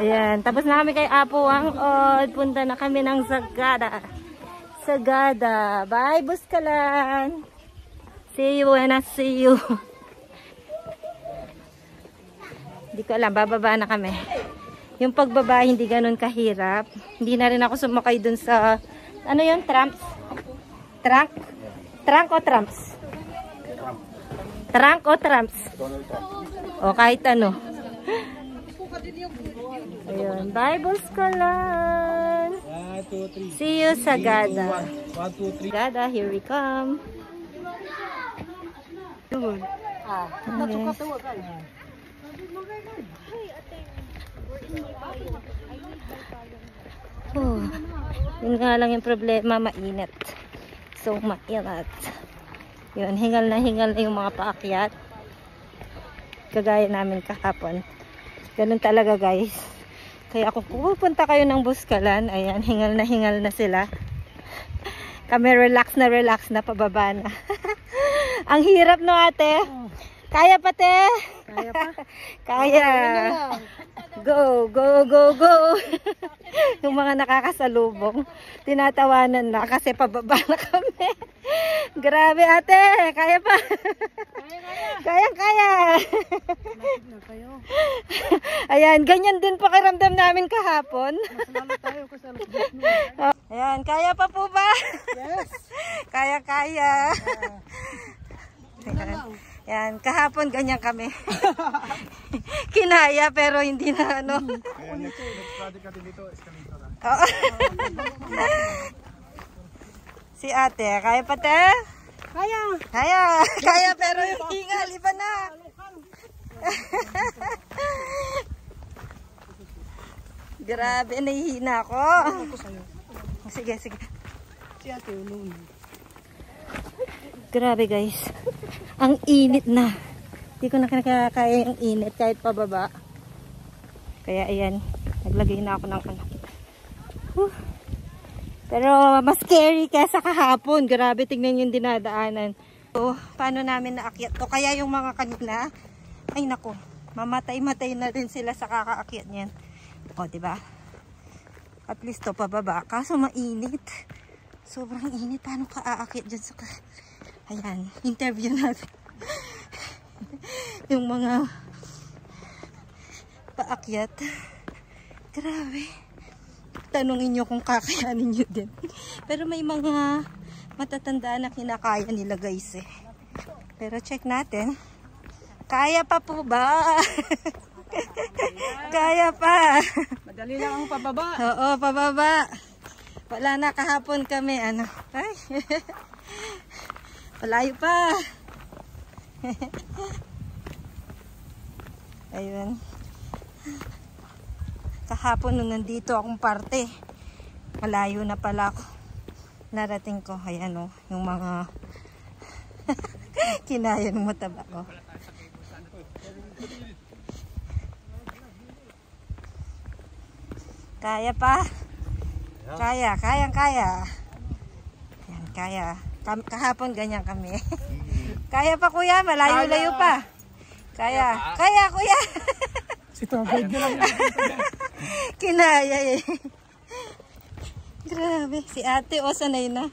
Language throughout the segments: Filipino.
Ayan, tapos na kami kay Apo ang Od. Punta na kami ng Sagada. Sagada. Bye, Buskalan. See you when I see you. Hindi ko alam, bababa na kami. Yung pagbaba, hindi ganun kahirap. Hindi na rin ako sumakay dun sa, ano yun, tramps? Trunk? Trunk o tramps? Trunk o tramps? O kahit ano. Ayun, bye, Buskalan. See you, Sagada. Sagada, here we come. Oh, yun nga lang yung problema, mainit. So, mainit. Yun, hingal na yung mga paakyat. Kagaya namin kahapon. Ganun talaga, guys. Kaya kung pupunta kayo ng Buskalan, ayan, hingal na sila. Kami relax na pababa na. Ang hirap, no, ate? Kaya pa, te? Kaya pa? Kaya. Go, go, go, go. Yung mga nakakasalubong, tinatawanan na kasi pababa na kami. Grabe, ate. Kaya pa? Kaya. Ayan, ganyan din pakiramdam namin kahapon. Ayan, kaya pa po ba? Yes. Kaya. Yan, kahapon ganyan kami. Kinaya pero hindi na ano. Next project natin dito, escalator na. Si ate, kaya pa te? Kaya pero yung hingal, iba na. Grabe, nahihina ako. Sige. Si ate, ulun. Grabe, guys. Ang init na. Hindi ko na kaya yung init kahit pababa. Kaya ayan, naglagay na ako ng ano. Pero mas scary kaysa kahapon. Grabe, tingnan yung dinadaanan. So, paano namin naakyat? O kaya yung mga kanina, ay nako, mamatay na din sila sa kakaakyat niyan. O, diba? At least to pababa. Kaso mainit. Sobrang init. Paano ka aakyat dyan sa... Ayan, interview natin. Yung mga paakyat. Grabe. Tanungin nyo kung kakayanin nyo din. Pero may mga matatanda na kinakaya nila, guys, eh. Pero check natin. Kaya pa po ba? Kaya pa. Madali lang ang pababa. Oo, pababa. Wala na, kahapon kami. Ano? Ay. Malayo pa. Ayun. Kahapon nung nandito akong parte, malayo na pala ako. Narating ko, ayan o, yung mga kinaya ng mataba ko. Kaya pa? Kaya. Ayan, kaya. Kahapon ganyan kami. Kaya pa, kuya, malayo-layo pa. Kaya, kuya. Ito, guide nyo lang yan. Kinaya eh. Grabe, si ate o sanay na.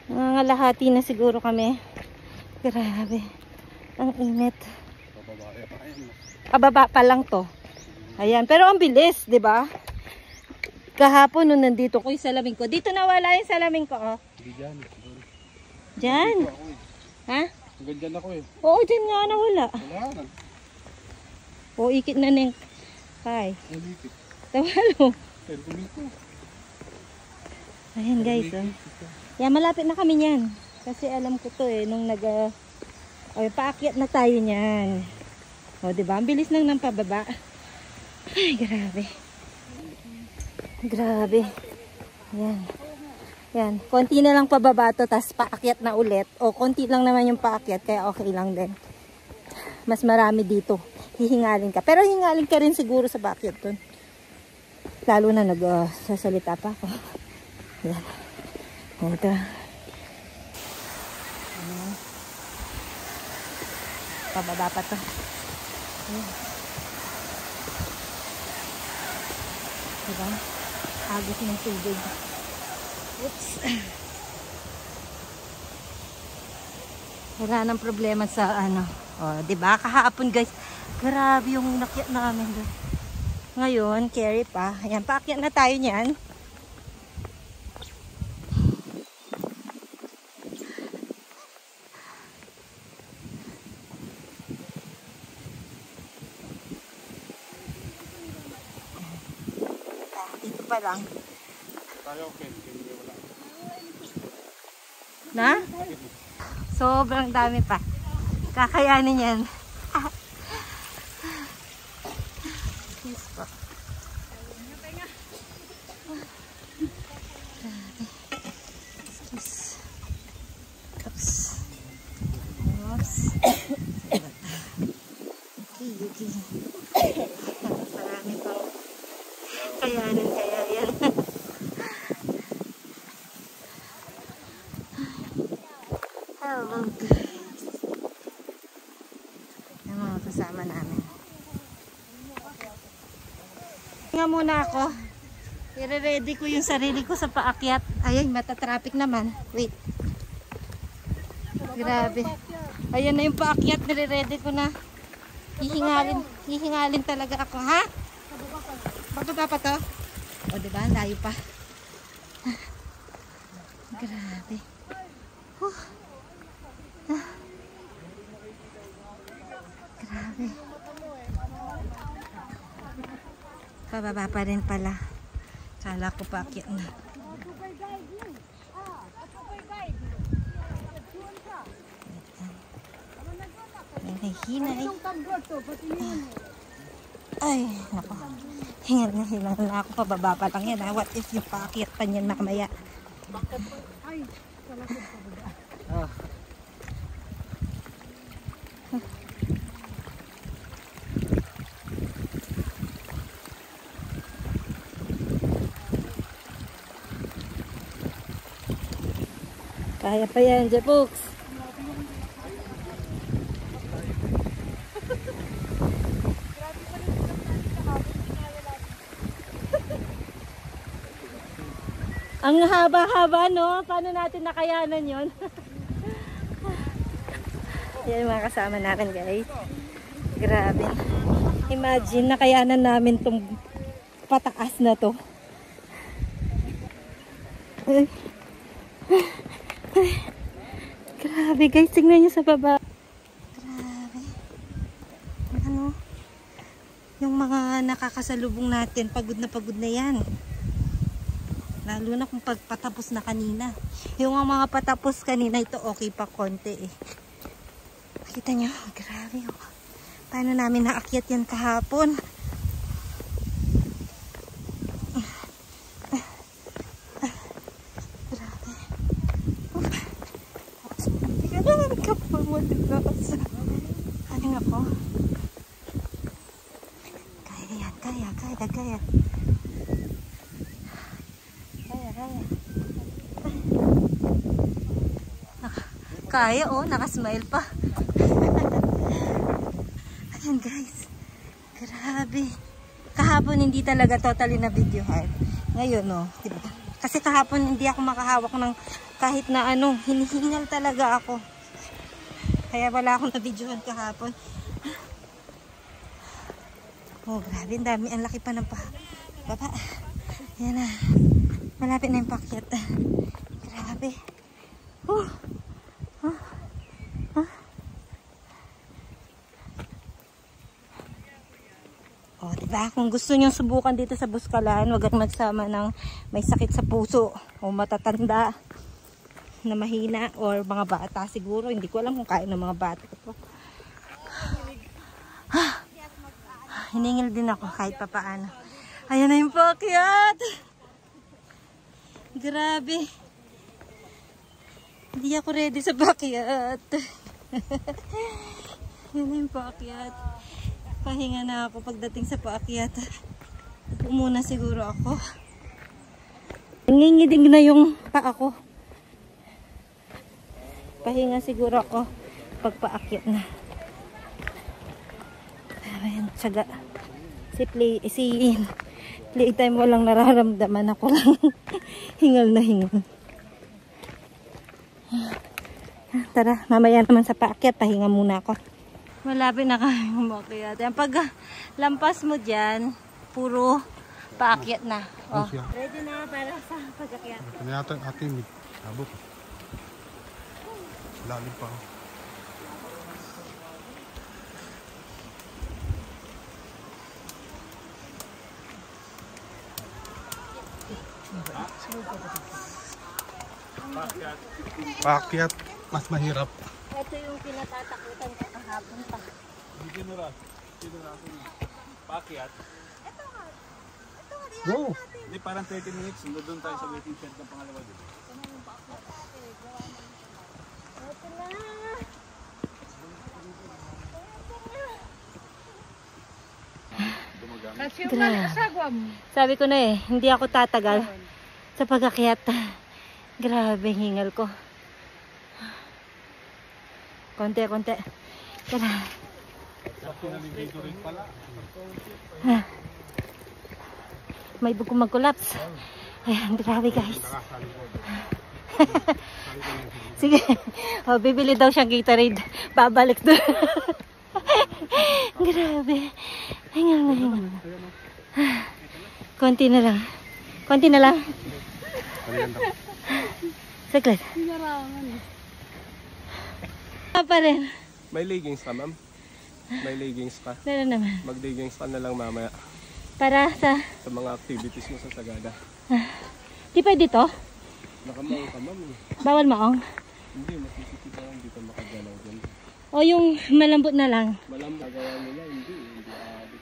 Nangangalahati na siguro kami. Grabe, ang init. Pababa pa lang to. Ayan, pero ang bilis, 'di ba? Kahapon nung nandito ko yung salamin ko. Dito nawala yung salamin ko, oh. Hindi dyan. Dyan? Ha? Hanggang dyan ako eh. Oo, dyan nga nawala. Wala na. Oo, ikit na neng. Kay. Nalikit. Tawalo. Pero kumito. Ayan, guys, oh. Yan, malapit na kami niyan. Kasi alam ko to eh, nung paakyat na tayo niyan. O, diba? Ang bilis lang ng pababa. Ay, grabe. Grabe. Yan. Yan. Konti na lang pababa to, tas paakyat na ulit. O, konti lang naman yung paakyat, kaya okay lang din. Mas marami dito. Hihingalin ka. Pero hihingalin ka rin siguro sa paakyat dun. lalo na nagsasalita pa ako. Yan. Ito. Ayan. Pababa pa to. Ayan. Diba? Agos ng tubig. Oops. Wala nang problema sa ano. O, diba? Kahapon guys, grabe yung nakyat namin doon. Ngayon, carry pa. Ayan, paakyat na tayo niyan. Dito pa lang. Tayo, okay. Wala. Na? Sobrang dami pa. Kakayanin yan. Yes po. Oops. Oops. Okay. Marami pang kayanin kaya yan. Hello guys. Yung mga kasama namin. Nga muna ako. I-ready ko yung sarili ko sa paakyat. Ayun, mata-traffic naman. Wait. Grabe. Ayan na yung paakyat. Nire-ready ko na. Hihingalin talaga ako. Ha? Bababa pa to? O diba? Layo pa. Grabe. Grabe. Pababa pa rin pala. Kala ko paakyat na. Hinay. Ay, nako. Hingal na ako. Pababa pa lang yan. What if yung paakyat pa niyan mamaya? Ay, kalakot pa ba? Kaya pa yan, Jepox. Ang haba-haba, no? Paano natin nakayanan yon? Yan yung mga kasama namin, guys. Grabe. Imagine, nakayanan namin tong pataas na to. Ay. Ay. Grabe, guys. Tingnan nyo sa baba. Grabe. Ano? Yung mga nakakasalubong natin, pagod na yan. Lalo na kung pagpatapos na kanina. Yung mga patapos kanina, ito okay pa konti eh. Kita nyo, grabe oh. Paano namin naakyat yan kahapon? Grabe. Grabe ka pa mo. Ano nga po? Kaya yan, kaya. Kaya oh, nakasmile pa. Ayan guys. Grabe. Kahapon hindi talaga totally na videohan. Ngayon oh, diba? Kasi kahapon hindi ako makahawak ng kahit na ano, hinihingal talaga ako. Kaya wala akong na videohan kahapon. Oh, grabe, ang dami, ang laki pa ng baba. Ayan na. Malapit na yung paakyat. Grabe. Oh, diba? Kung gusto niyo subukan dito sa Buskalan, wag kang magsama ng may sakit sa puso o matatanda na mahina or mga bata siguro. Hindi ko alam kung kaya ng mga bata ito. Hiningil din ako kahit papaano. Ayan na yung paakyat. Grabe. Hindi ako ready sa paakyat. Ayan na yung paakyat. Pahinga na ako pagdating sa paakyat. Muna siguro ako. Nangingidig na yung paa ko. Pahinga siguro ako pagpaakyat na. Ayan, tsaga. Si playtime walang nararamdaman, ako lang. Hingal na hingal. Tara, mamaya naman sa paakyat, pahinga muna ako. Malapit na kami umakyat. Yan, pag lampas mo dyan, puro paakyat na. Oh, ready na para sa pag-akyat. Kanya yata ating abo pa. Lalim pa. Paakyat, mas mahirap. Ito yung pinatatakutan ko kahapon pa. Paakyat. Go! Hindi, parang 30 minutes. Doon tayo sa waiting shed ng pangalawa din. Ito na! Kasi yung malasagwam. Sabi ko na eh, hindi ako tatagal sa pag-akyat. Grabe, hingal ko. Konti-konti. Tara. May buko mag-collapse. Ayan, grabe guys. Sige. O, bibili daw siyang Gatorade. Babalik doon. Grabe. Hingal na hingal. Konti na lang. Konti na lang. Saglit. Pa rin. May leggings ka, ma'am? May leggings ka? Meron naman. Mag-leggings ka na lang mamaya Para sa... sa mga activities mo sa Sagada. Di pwede to? Nakamaong ka, ma'am. Bawal maong? Hindi, masisipid ka lang. Hindi ka makagalaw dyan. O yung malambot na lang? Malam, nagawa nila. Hindi aabot.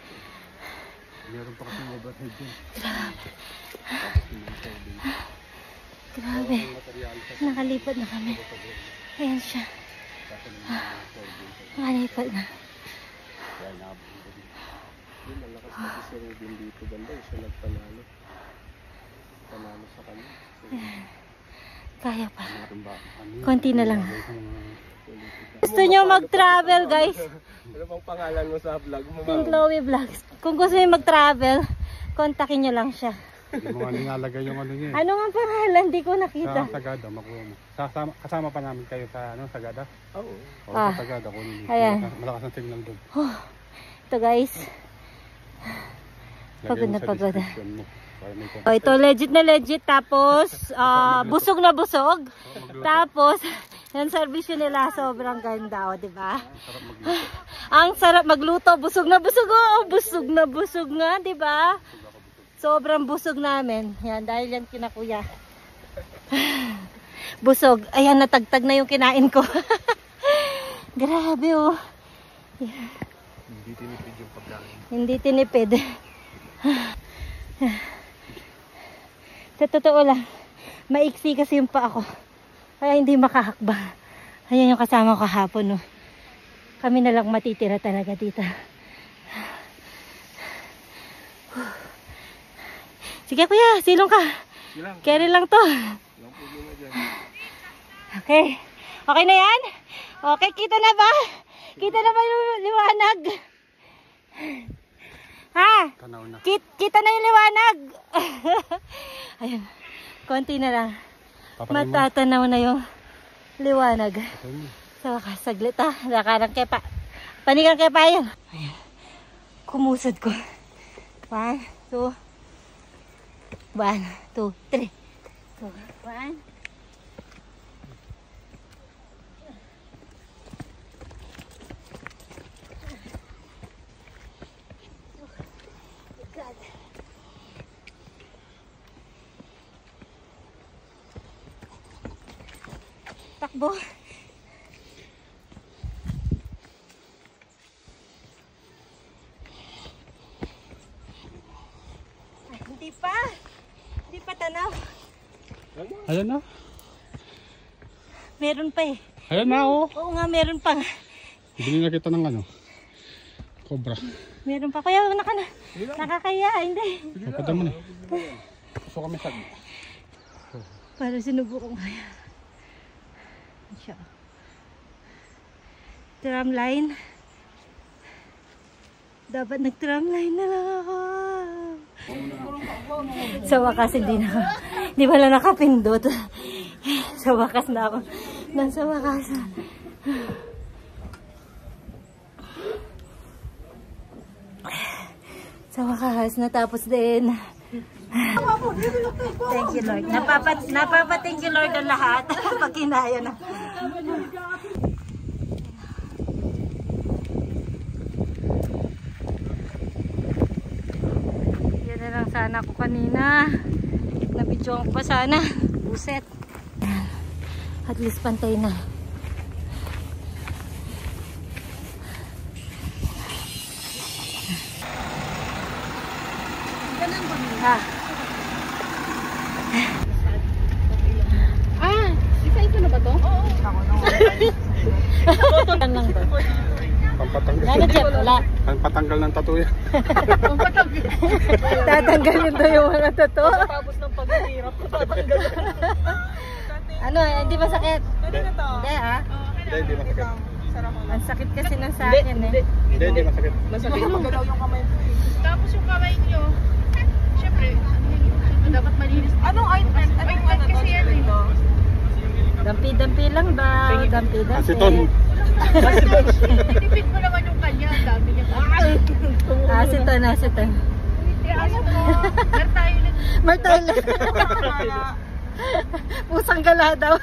Meron pa kasi overhead dyan. Grabe. Nakalipad na kami. Ayan siya. Nakalipad na. Yung malakas kasi si Ruben dito banda. Siya nagpanalo. Panalo sa kanya. Kaya pa. Konti na lang. Gusto nyo mag-travel guys? Ano bang pangalan mo sa vlog mo, Team ma'am? Chloe Vlogs. Kung gusto nyo mag-travel, kontakin nyo lang siya. Hindi mo nga nilalagay yung ano niya. Ano nga pangalan? Di ko nakita. Sa Sagada, makuha mo. Kasama pa namin kayo sa Sagada. Oo. O, Ah. sa Sagada, kunin mo. Ayan. Malakas ang signal doon. Ito guys. Lagay Pagod mo na sa pagod. description mo. Para may Oh, ito legit na legit. Tapos, busog na busog. Tapos, yung servisyo nila sobrang ganda. O, diba? sarap magluto. Ang sarap magluto. Busog na busog. Oh, busog na busog nga, diba? Sobrang busog namin. Yan, dahil yan kina kuya. Busog. Ayan, natagtag na yung kinain ko. Grabe, oh. Hindi tinipid yung pagkain. Hindi tinipid. Sa totoo lang, maiksi kasi yung paa ko. Kaya hindi makahakbang. Ayan yung kasama ko kahapon, no. Kami na lang matitira talaga dito. Sige kuya, silong ka. Silang. Carry lang to. Walang problema dyan. Okay. Okay na yan? Okay, kita na ba? Kita na ba yung liwanag? Ha? Tanaw na. Kita na yung liwanag. Ayun. Konti na lang. Papanin mo. Matatanaw na yung liwanag. Papanin mo. Sa wakas, saglit ha. Nakarang kepa. Panigang kepa yan. Ayan. Kumusad ko. 1, 2, 1, 2, 3. 2, 1. Takbo. Ay, hindi pa. Hindi pa tanaw. Ayan na. Meron pa eh. Ayan na, oh. Oo nga, meron pa. Bili na kita ng ano. Cobra. Meron pa. Kuya, nakakaya. Hindi. Papada mo na. Gusto kami sag. Para sinubukan ko yan. Siya. Tramline. Dapat nag-tramline na lang ako. Sa wakas, hindi pala nakapindot. Sa wakas na ako. Nasa wakas. Sa wakas, natapos din. Thank you, Lord. Thank you, Lord, ang lahat. Pag kinaya na. Yan na lang sana ako kanina. Nabidyoan ko pa sana. Buset. At least pantay na. Ha? Isa-isa na ba to? Oo. Lang lang ba? Pampatanggal. Wala. Pampatanggal ng tattoo yan. Tatanggalin daw yung mga tato. Tapos ng paghihirap, tatanggal. Ano, hindi masakit? Hindi, ha? Hindi masakit. Ang sakit kasi ng sa akin, eh. Hindi masakit. Masakit magalaw yung kamay. Tapos yung kamay niyo, syempre, dapat malinis. Anong ointment? Anong kasi yan eh. Dampi-dampi lang daw. Dampi-dampi. Aceton. Tipid mo naman yung kanya. Ang dami niya. Aceton. Ano mo? Mertailet. Martailet. Pusang gala daw.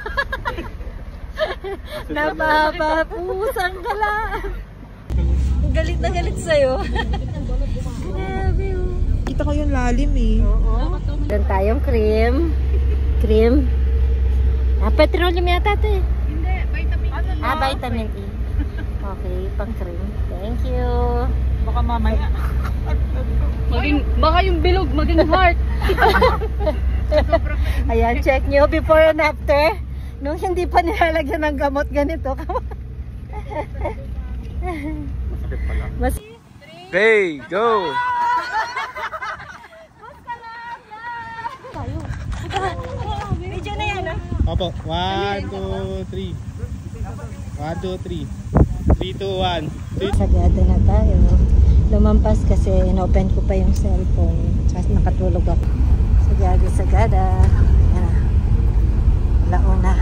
Napapa, pusang gala. Galit na galit sa'yo. Grabe, oh. Kita ko yung lalim eh. Oo. Meron tayong cream. Petroleum yata ito eh. Hindi, vitamin E. Vitamin E. Okay, pang cream. Thank you. Baka mamaya. Baka yung bilog maging heart. Ayan, check nyo before and after. Nung hindi pa nilalagyan ng gamot ganito. Masakit pala. Mas... Hey, go! Video na yan, ah. Opo. 1, 2, 3. 1, 2, 3. 3, 2, 1. Sagada na tayo. Lumampas kasi inopen ko pa yung cellphone. Tapos nakatulog ako. Sagada. Yan na. Launa.